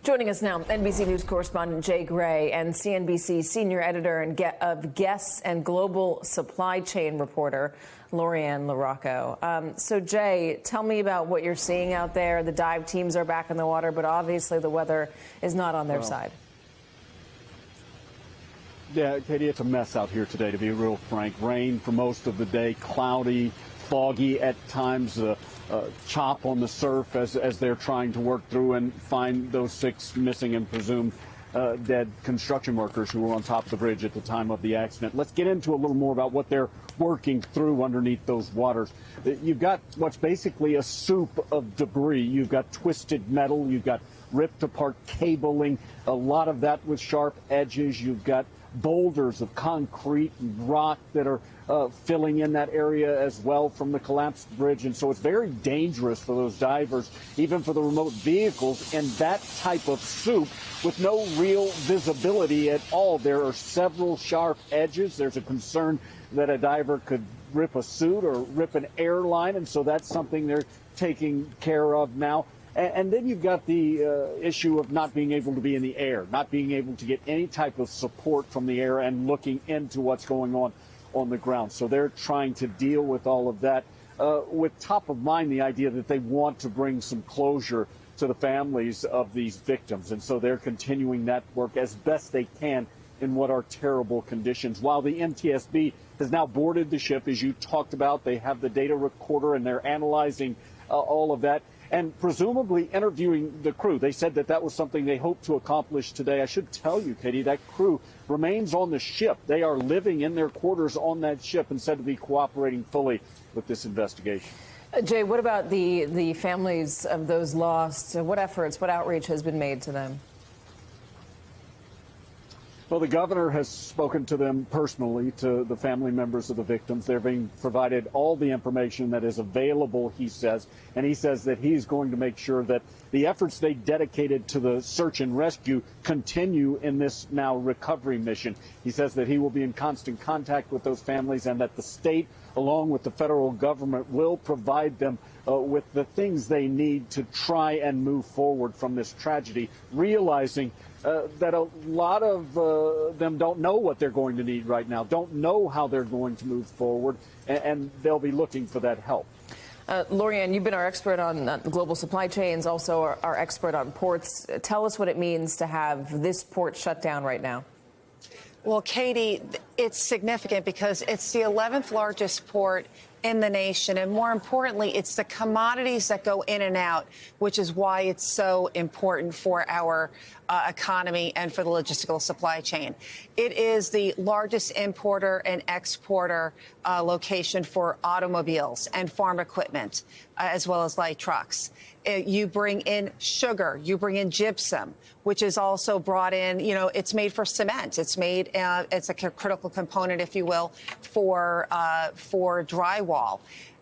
Joining us now, NBC News correspondent Jay Gray and CNBC senior editor of Guests and global supply chain reporter Lori-Ann LaRocco. So, Jay, tell me about what you're seeing out there. The dive teams are back in the water, but obviously the weather is not on their side. Yeah, Katie, it's a mess out here today, to be real frank. Rain for most of the day, cloudy, foggy at times, chop on the surf as they're trying to work through and find those 6 missing and presumed dead construction workers who were on top of the bridge at the time of the accident. Let's get into a little more about what they're working through underneath those waters. You've got what's basically a soup of debris. You've got twisted metal. You've got ripped apart cabling, a lot of that with sharp edges. You've got boulders of concrete and rock that are filling in that area as well from the collapsed bridge. And so it's very dangerous for those divers, even for the remote vehicles, in that type of soup with no real visibility at all. There are several sharp edges. There's a concern that a diver could rip a suit or rip an airline, and so that's something they're taking care of now. And then you've got the issue of not being able to be in the air, not being able to get any type of support from the air and looking into what's going on the ground. So they're trying to deal with all of that with top of mind the idea that they want to bring some closure to the families of these victims. And so they're continuing that work as best they can in what are terrible conditions. While the NTSB has now boarded the ship, as you talked about, they have the data recorder and they're analyzing all of that and presumably interviewing the crew. They said that that was something they hoped to accomplish today. I should tell you, Katie, that crew remains on the ship. They are living in their quarters on that ship and said to be cooperating fully with this investigation. Jay, what about the families of those lost? What efforts, what outreach has been made to them? Well, the governor has spoken to them personally, to the family members of the victims. They're being provided all the information that is available, he says, and he says that he's going to make sure that the efforts they dedicated to the search and rescue continue in this now recovery mission. He says that he will be in constant contact with those families and that the state, along with the federal government, will provide them with the things they need to try and move forward from this tragedy, realizing that a lot of them don't know what they're going to need right now, don't know how they're going to move forward, and they'll be looking for that help. Lori-Ann, you've been our expert on global supply chains, also our expert on ports. Tell us what it means to have this port shut down right now. Well, Katie, it's significant because it's the 11th largest port in the nation. And more importantly, it's the commodities that go in and out, which is why it's so important for our economy and for the logistical supply chain. It is the largest importer and exporter location for automobiles and farm equipment, as well as light trucks. You bring in sugar, you bring in gypsum, which is also brought in, it's made for cement. It's made, it's a critical component, if you will, for drywall.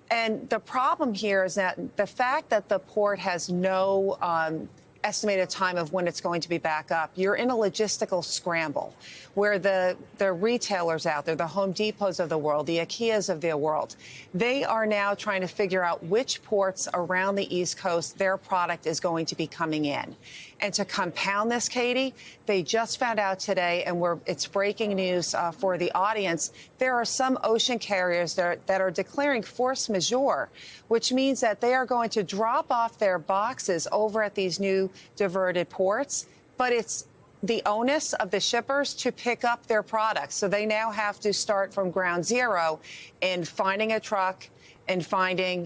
And the problem here is that the fact that the port has no estimated time of when it's going to be back up, you're in a logistical scramble where the retailers out there, the Home Depots of the world, the IKEAs of the world, they are now trying to figure out which ports around the East Coast their product is going to be coming in. And to compound this, Katie, they just found out today, and it's breaking news for the audience, there are some ocean carriers that are declaring force majeure, which means that they are going to drop off their boxes over at these new diverted ports, but it's the onus of the shippers to pick up their products. So they now have to start from ground zero in finding a truck and finding,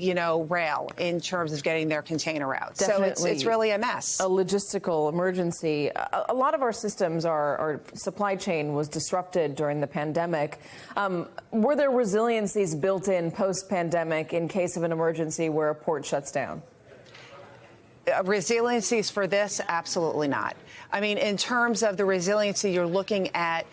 rail in terms of getting their container out. Definitely. So it's really a mess. A logistical emergency. A lot of our systems, our supply chain was disrupted during the pandemic. Were there resiliencies built in post-pandemic in case of an emergency where a port shuts down? Resiliencies for this? Absolutely not. I mean, in terms of the resiliency, you're looking at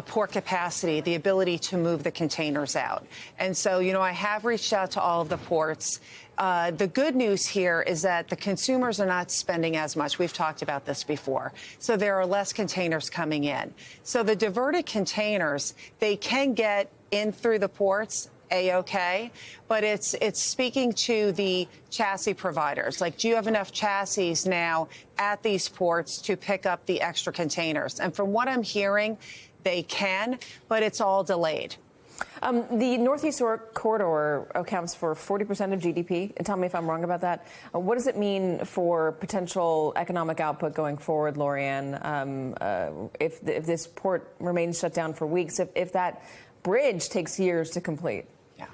port capacity, the ability to move the containers out. And so, I have reached out to all of the ports. The good news here is that the consumers are not spending as much. We've talked about this before. So there are less containers coming in. So the diverted containers, they can get in through the ports, A-OK, but it's speaking to the chassis providers. Like, do you have enough chassis now at these ports to pick up the extra containers? And from what I'm hearing, they can, but it's all delayed. The Northeast Corridor accounts for 40% of GDP. And tell me if I'm wrong about that. What does it mean for potential economic output going forward, Lorianne, if this port remains shut down for weeks, if that bridge takes years to complete? Yeah.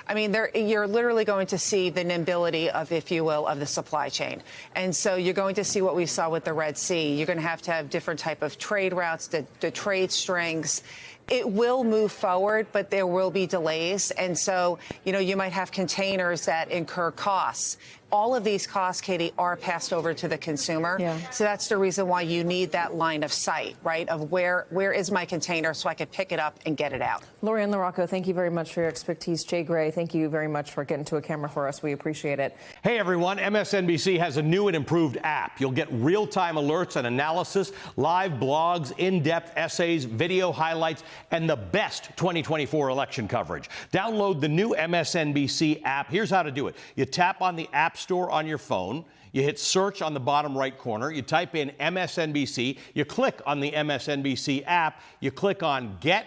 I mean, you're literally going to see the nimbility of, if you will, of the supply chain. And so you're going to see what we saw with the Red Sea. You're going to have different type of trade routes, the trade strings. It will move forward, but there will be delays. And so, you might have containers that incur costs. All of these costs, Katie, are passed over to the consumer. Yeah. So that's the reason why you need that line of sight, right, of where is my container so I can pick it up and get it out. Lorianne LaRocco, thank you very much for your expertise. Jay Gray, thank you very much for getting to a camera for us. We appreciate it. Hey, everyone. MSNBC has a new and improved app. You'll get real-time alerts and analysis, live blogs, in-depth essays, video highlights, and the best 2024 election coverage. Download the new MSNBC app. Here's how to do it. You tap on the App Store on your phone. You hit search on the bottom right corner. You type in MSNBC. You click on the MSNBC app. You click on Get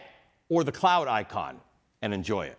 or the cloud icon and enjoy it.